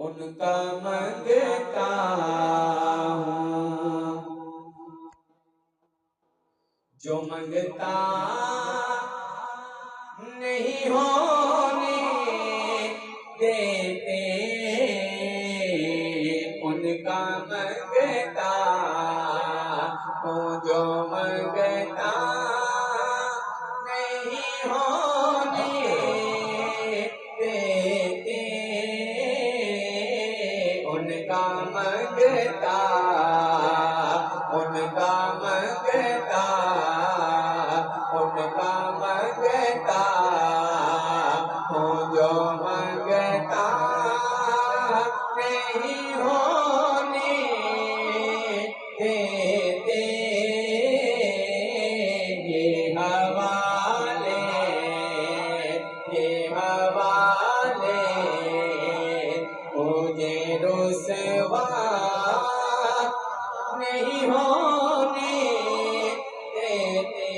ان کا منگتا ہوں، جو منگتا نہیں ہونے دیتے ان کا منگتا ہوں، جو منگتا نہیں ہونے دیتے ان کا منگتا، ان کا منگتا، ان کا منگتا ہوں، جو منگتا نہیں ہونے دیتے یہ حوالے، یہ حوالے مجھے رسوا نہیں ہونے دیتے۔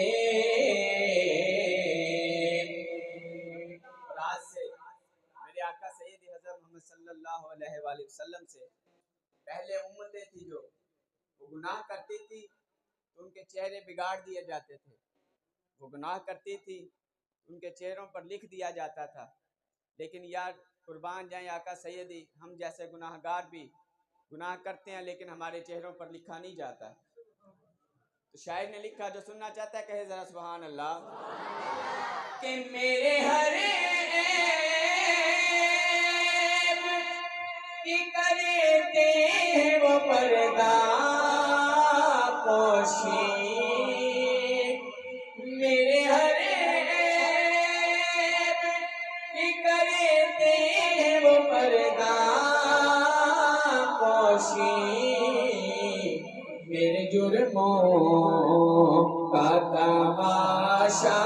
اور آج سے میرے آقا سیدی حضرت محمد صلی اللہ علیہ وآلہ وسلم سے پہلے امتیں تھی جو وہ گناہ کرتی تھی تو ان کے چہرے بگاڑ دیے جاتے تھے، وہ گناہ کرتی تھی ان کے چہروں پر لکھ دیا جاتا تھا، لیکن یار قربان جائیں آقا سیدی، ہم جیسے گناہ گار بھی گناہ کرتے ہیں لیکن ہمارے چہروں پر لکھا نہیں جاتا۔ تو شاعر نے لکھا، جو سننا چاہتا ہے کہے ذرا سبحان اللہ، کہ میرے ہر عیب کی کرتے وہ پردہ پوشی، میرے ہر عیب کی کرتے وہ پردہ پوشی، میرے جرموں کا تماشا